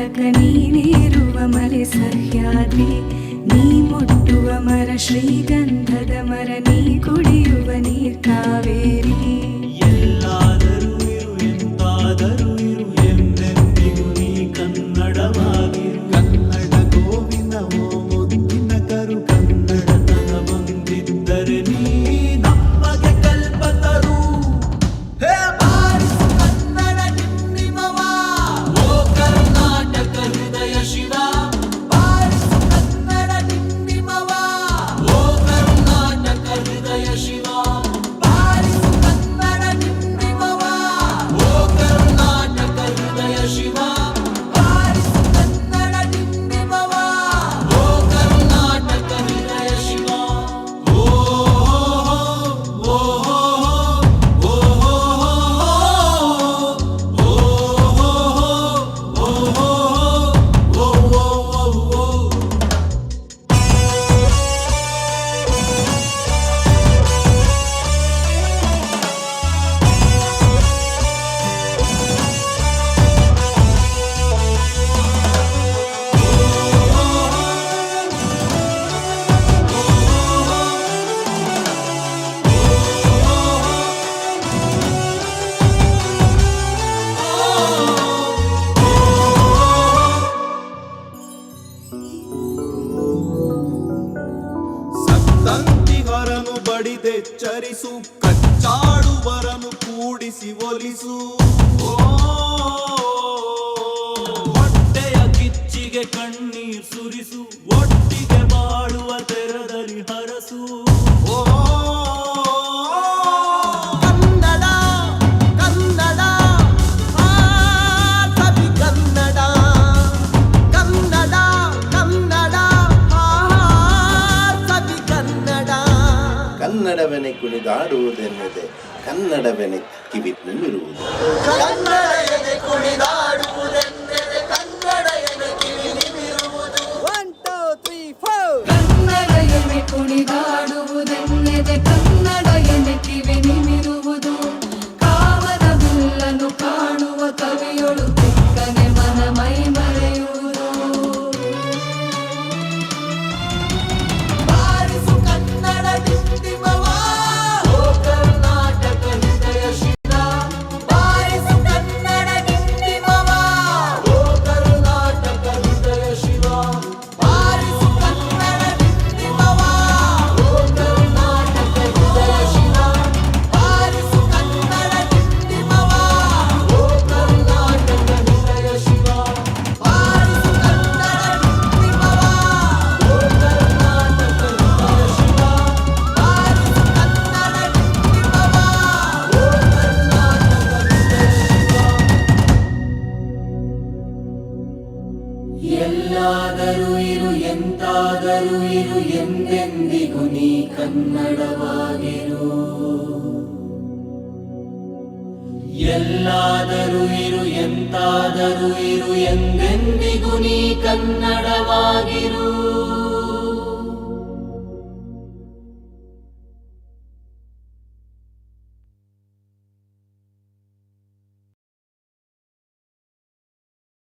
ಕರ್ನಾಟಕ ನೀನಿರುವ ಮಲೆ ಸಹ್ಯಾದ್ರಿ, ನೀ ಮುಟ್ಟುವ ಮರ ಶ್ರೀಗಂಧದ ಮರ, ನೀ ಕುಡಿಯುವ ನೀರ್ ಕಾವೇರಿ. ಎಲ್ಲಾದರೂ ಇರು ಎಂತಾದರೂ ಇರು ಎಂದೆಂದಿಗೂ ನೀ ಕನ್ನಡವಾಗಿರು. ಕನ್ನಡ ಗೋವಿನ ಓ ಮುದ್ದಿನ ಕರು, ಕನ್ನಡತನ ಬಂದಿದ್ದರೆ ನೀ ನಮಗೆ ಕಲ್ಪತರು. ಹೇ ಬಾರಿಸು ಕನ್ನಡ ಡಿಂಡಿಮವ, ಓ ಕರ್ನಾಟಕ ಹೃದಯ ಶಿವ. ಬಾರಿಸು ಕನ್ನಡ ಡಿಂಡಿಮವ, ಓ ಕರ್ನಾಟಕ ಹೃದಯ ಶಿವ. ಬಾರಿಸು ಕನ್ನಡ ಡಿಂಡಿಮವ, ಓ ಕರ್ನಾಟಕ ಹೃದಯ ಶಿವ. ಬಾರಿಸು ಕನ್ನಡ ಡಿಂಡಿಮವ, ಓ ಕರ್ನಾಟಕ ಹೃದಯ ಶಿವ. ಓ ಓ ಸಂತಂತಿಗರನು ಬಡಿದೆಚ್ಚರಿಸು, ಕಚ್ಚಾಡುವರನು ಕೂಡಿಸಿ ಒಲಿಸು. ಹೊಟ್ಟೆಯ ಕಿಚ್ಚಿಗೆ ಕಣ್ಣೀರ್ ಸುರಿಸು, ಒಟ್ಟಿಗೆ ಬಾಳುವ ತೆರದಲ್ಲಿ ಹರಸು. ಕನ್ನಡ ಕನ್ನಡ ಕವಿ ಕನ್ನಡ, ಕನ್ನಡ ಕನ್ನಡ ಕವಿ ಕನ್ನಡ. ಕನ್ನಡವೆನೆ ಕುಣಿದಾಡುವುದೆನ್ನದೆ ಕನ್ನಡವೆನೆ ಕಿವಿ ನಿಮಿರುವುದು. ಕನ್ನಡಯನೆ ಕುಣಿದಾಡುವುದೆಂದರೆ ಕನ್ನಡ ಎನೆ ಕಿವಿ ನಿಮಿರುವುದು. 1 2 3 4 ಕನ್ನಡ ಎನೆ ಕುಣಿದಾಡುವುದೆನ್ನದೆ ಕನ್ನಡ ಎನೆ ಕಿವಿ ನಿಮಿರುವುದು. ಕಾಮದ ಬಿಲ್ಲನ್ನು ಕಾಣುವ ಕವಿಯೊಳು ತೆಕ್ಕನೆ ಮನ ಮೈ ಮರೆಯುವುದು. ಬಾರಿಸು ಕನ್ನಡ ಡಿಂಡಿಮವ, ಓ ಕರ್ನಾಟಕ ಹೃದಯ ಶಿವ. ಬಾರಿಸು ಕನ್ನಡ ಡಿಂಡಿಮವ, ಓ ಕರ್ನಾಟಕ ಹೃದಯ ಶಿವ. ಬಾರಿಸು ಕನ್ನಡ ಡಿಂಡಿಮವ, ಓ ಕರ್ನಾಟಕ ಹೃದಯ ಶಿವ. ಬಾರಿಸು ಕನ್ನಡ ಡಿಂಡಿಮವ, ಓ ಕರ್ನಾಟಕ ಹೃದಯ ಶಿವ. ಬಾರಿಸು ಕನ್ನಡ ಡಿಂಡಿಮವ, ಓ ಕರ್ನಾಟಕ ಹೃದಯ ಶಿವ. ಬಾರಿಸು ಕನ್ನಡ ಡಿಂಡಿಮವ, ಓ ಕರ್ನಾಟಕ ಹೃದಯ ಶಿವ. ಎಲ್ಲಾದರೂ ಇರು ಎಂತಾದರೂ ಇರು ಎಂದೆಂದಿಗೂ ನೀ ಕನ್ನಡವಾಗಿರು. ಎಲ್ಲಾದರೂ ಇರು ಎಂತಾದರೂ ಇರು ಎಂದೆಂದಿಗೂ ನೀ ಕನ್ನಡವಾಗಿರು.